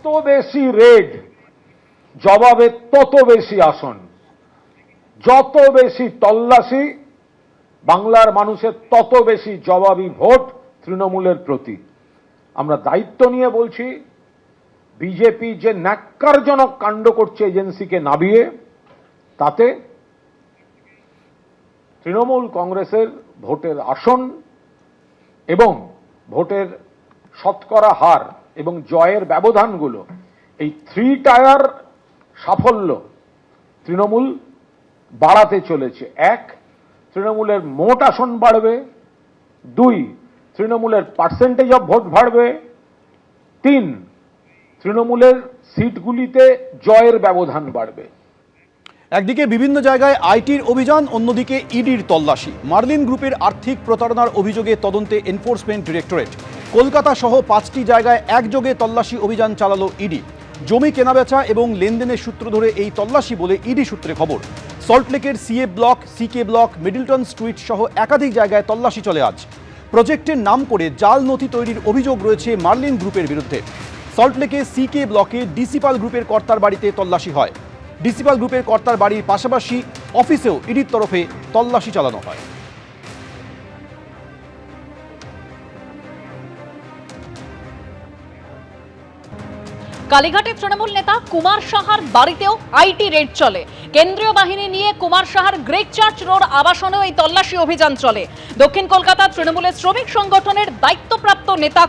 যত বেশি রেড জবাবে তত বেশি আসন, যত বেশি তল্লাশি বাংলার মানুষের তত বেশি জবাবি ভোট তৃণমূলের প্রতি। আমরা দায়িত্ব নিয়ে বলছি, বিজেপি যে ন্যাক্কারজনক কাণ্ড করছে এজেন্সিকে নামিয়ে, তাতে তৃণমূল কংগ্রেসের ভোটের আসন এবং ভোটের শতকরা হার এবং জয়ের ব্যবধানগুলো, এই 3 টায়ার সাফল্য তৃণমূল বাড়াতে চলেছে। 1, তৃণমূলের মোট আসন বাড়বে। 2, তৃণমূলের পার্সেন্টেজ অফ ভোট বাড়বে। 3, তৃণমূলের সিটগুলিতে জয়ের ব্যবধান বাড়বে। একদিকে বিভিন্ন জায়গায় আইটির অভিযান, অন্যদিকে ইডির তল্লাশি। মার্লিন গ্রুপের আর্থিক প্রতারণার অভিযোগে তদন্তে এনফোর্সমেন্ট ডিরেক্টরেট। কলকাতা সহ 5টি জায়গায় একযোগে তল্লাশি অভিযান চালালো ইডি। জমি কেনাবেচা এবং লেনদেনের সূত্র ধরে এই তল্লাশি বলে ইডি সূত্রে খবর। সল্টলেকের CA block, CK block, Middleton street সহ একাধিক জায়গায় তল্লাশি চলে আজ। প্রজেক্টের নাম করে জাল নথি তৈরির অভিযোগ রয়েছে মার্লিন গ্রুপের বিরুদ্ধে। সল্টলেকে সিকে ব্লকে ডিসিপাল গ্রুপের কর্তার বাড়িতে তল্লাশি হয়। ডিসিপাল গ্রুপের কর্তার বাড়ির পাশাপাশি অফিসেও ইডির তরফে তল্লাশি চালানো হয়। কালীঘাটে তৃণমূল নেতা কুমার সাহার বাড়িতেও আইটি রেড চলে। কেন্দ্রীয় বাহিনী নিয়ে কুমার সাহার গ্রেট চার্চ রোড আবাসনেও এই তল্লাশি অভিযান চলে। দক্ষিণ কলকাতা তৃণমূলের শ্রমিক সংগঠনের দায়িত্বপ্রাপ্ত নেতা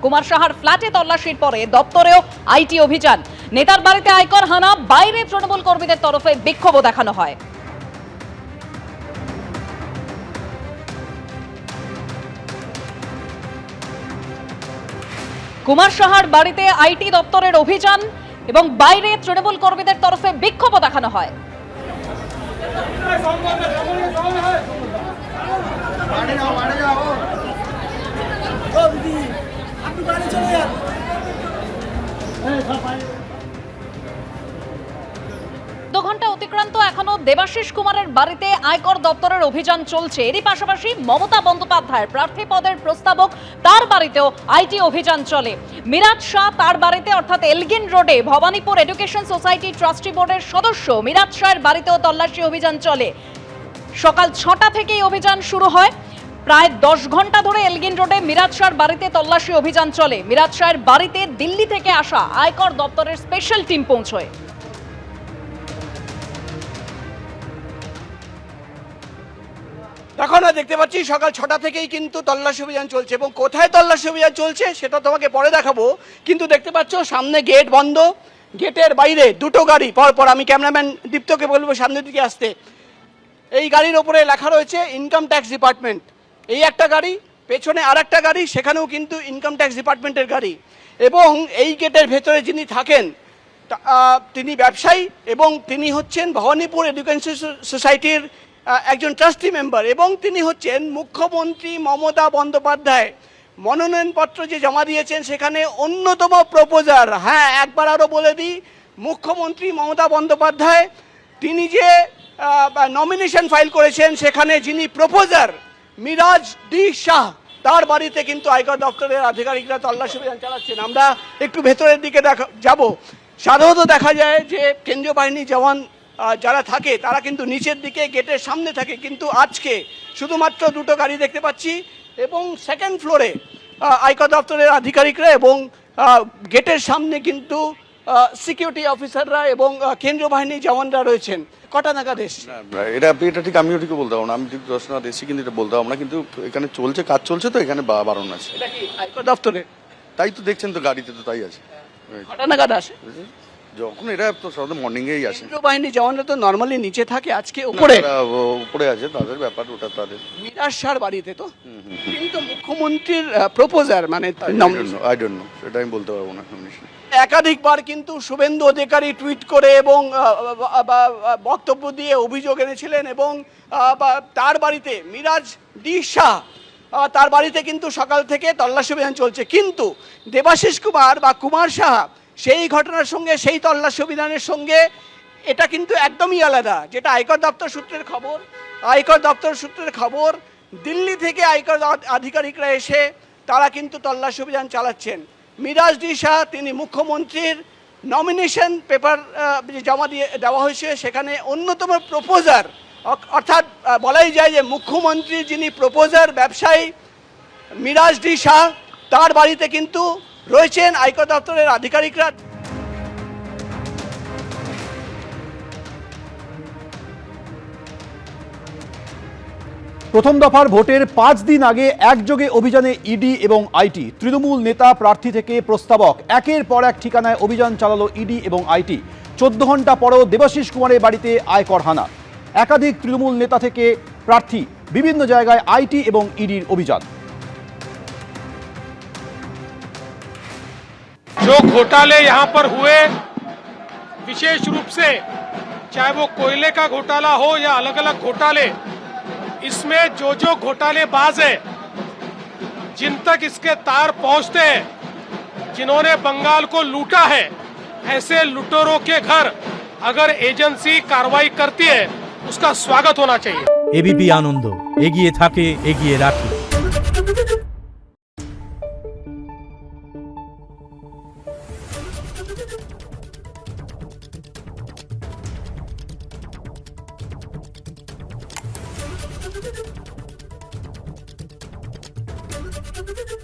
কুমার সাহার ফ্ল্যাটে তল্লাশির পরে দপ্তরেও আইটি অভিযান। নেতার বাড়িতে আয়কর হানা, বাইরে তৃণমূল কর্মীদের তরফে বিক্ষোভও দেখানো হয়। কুমার সাহার বাড়িতে আইটি দপ্তরের অভিযান এবং বাইরে তৃণমূল কর্মীদের তরফে বিক্ষোভ দেখানো হয়। ঘন্টা অতিক্রান্ত এখনো দেবাশিস কুমারের বাড়িতে আয়কর দপ্তরের অভিযান চলছে। এরই পাশাপাশি মমতা বন্দ্যোপাধ্যায়ের প্রার্থী পদের প্রস্তাবক, তার বাড়িতেও আইটি অভিযান চলে। মিরাজ শাহ তার বাড়িতে অর্থাৎ এলগিন রোডে ভবানীপুর এডুকেশন সোসাইটি ট্রাস্টি বোর্ডের সদস্য মিরাজ শাহের বাড়িতেও তল্লাশি অভিযান চলে। সকাল 6টা থেকেই অভিযান শুরু হয়। প্রায় 10 ঘন্টা ধরে এলগিন রোডে মিরাজ শাহের বাড়িতে তল্লাশি অভিযান চলে। মিরাজ শাহের বাড়িতে দিল্লি থেকে আসা আয়কর দপ্তরের স্পেশাল টিম পৌঁছয়। এখন দেখতে পাচ্ছি সকাল 6টা থেকেই কিন্তু তল্লাশি অভিযান চলছে এবং কোথায় তল্লাশি অভিযান চলছে সেটা তোমাকে পরে দেখাবো। কিন্তু দেখতে পাচ্ছ সামনে গেট বন্ধ, গেটের বাইরে 2টো গাড়ি পরপর। আমি ক্যামেরাম্যান দীপ্তকে বলবো সামনের দিকে আসতে। এই গাড়ির ওপরে লেখা রয়েছে ইনকাম ট্যাক্স ডিপার্টমেন্ট। এই একটা গাড়ি, পেছনে আর একটা গাড়ি, সেখানেও কিন্তু ইনকাম ট্যাক্স ডিপার্টমেন্টের গাড়ি। এবং এই গেটের ভেতরে যিনি থাকেন তিনি ব্যবসায়ী এবং তিনি হচ্ছেন ভবানীপুর এডুকেশন সোসাইটির একজন ট্রাস্টি মেম্বার এবং তিনি হচ্ছেন মুখ্যমন্ত্রী মমতা বন্দ্যোপাধ্যায় মনোনয়নপত্র যে জমা দিয়েছেন সেখানে অন্যতম প্রপোজার। হ্যাঁ, একবার আরও বলে দিই, মুখ্যমন্ত্রী মমতা বন্দ্যোপাধ্যায় তিনি যে নমিনেশন ফাইল করেছেন সেখানে যিনি প্রপোজার মিরাজ ডি শাহ, তার বাড়িতে কিন্তু আয়কর দপ্তরের আধিকারিকরা তল্লাশি অভিযান চালাচ্ছেন। আমরা একটু ভেতরের দিকে যাব। সাধারণত দেখা যায় যে কেন্দ্রীয় বাহিনী জওয়ান যারা থাকে তারা কিন্তু নিচের দিকে গেটের সামনে থাকে, কিন্তু আজকে শুধুমাত্র 2টো গাড়ি দেখতে পাচ্ছি এবং সেকেন্ড ফ্লোরে আয়কর দপ্তরের আধিকারিকরা এবং গেটের সামনে কিন্তু সিকিউরিটি অফিসাররা এবং কেন্দ্রীয় বাহিনীর জওয়ানরা রয়েছেন। কটা নাগাদ এসছে এটা ঠিক আমিও ঠিক বলতে পারবো না, আমি ঠিক 10 নাগাদ এসেছি, কিন্তু এটা বলতে পারবো না। কিন্তু এখানে চলছে, কাজ চলছে, তো এখানে বারণ আছে। এটা কি আয়কর দপ্তরে? তাই তো দেখছেন তো গাড়িতে তো তাই আছে। কটা নাগাদ আসে? যখন এটা তো সাধারণত মর্নিংয়েই আসে। কেন্দ্রীয় বাহিনীর জওয়ানরা তো নর্মালি নিচে থাকে, আজকে উপরে উপরে আছে, তাদের ব্যাপার ওটা তাদের। মিরাজ শাহর বাড়িতে তো, কিন্তু মুখ্যমন্ত্রীর প্রপোজার মানে আই ডোন্ট নো, সেটা আমি বলতে পারবো না। একাধিকবার কিন্তু শুভেন্দু অধিকারী টুইট করে এবং বক্তব্য দিয়ে অভিযোগ এনেছিলেন এবং তার বাড়িতে মিরাজ ডি শাহ, তার বাড়িতে কিন্তু সকাল থেকে তল্লাশি অভিযান চলছে। কিন্তু দেবাশিস কুমার বা কুমার সাহা সেই ঘটনার সঙ্গে, সেই তল্লাশি অভিযানের সঙ্গে এটা কিন্তু একদমই আলাদা। যেটা আয়কর দপ্তর সূত্রের খবর, আয়কর দপ্তর সূত্রের খবর দিল্লি থেকে আয়কর আধিকারিকরা এসে তারা কিন্তু তল্লাশি অভিযান চালাচ্ছেন। মিরাজ ডি শাহ তিনি মুখ্যমন্ত্রীর নমিনেশন পেপার জমা দেওয়া হয়েছে, সেখানে অন্যতম প্রপোজার, অর্থাৎ বলাই যায় যে মুখ্যমন্ত্রী যিনি প্রপোজার ব্যবসায়ী মিরাজ ডি শাহ, তার বাড়িতে কিন্তু রয়েছেন আয়কর দপ্তরের আধিকারিকরা। প্রথম দফার ভোটের 5 দিন আগে একযোগে অভিযানে ইডি এবং আইটি। তৃণমূল নেতা প্রার্থী থেকে প্রস্তাবক একের পর এক ঠিকানায় অভিযান চালালো ইডি এবং আইটি। 14 ঘন্টা পরেও দেবাশিস কুমারের বাড়িতে আয়কর হানা। একাধিক তৃণমূল নেতা থেকে প্রার্থী, বিভিন্ন জায়গায় আইটি এবং ইডির অভিযান। जो घोटाले यहाँ पर हुए, विशेष रूप से चाहे वो कोयले का घोटाला हो या अलग अलग घोटाले, इसमें जो घोटालेबाज है, जिन तक इसके तार पहुंचते हैं, जिन्होंने बंगाल को लूटा है, ऐसे लुटेरों के घर अगर एजेंसी कार्रवाई करती है, उसका स्वागत होना चाहिए। एबीपी आनंद एगिए थाके एगिए राखे। Thank you.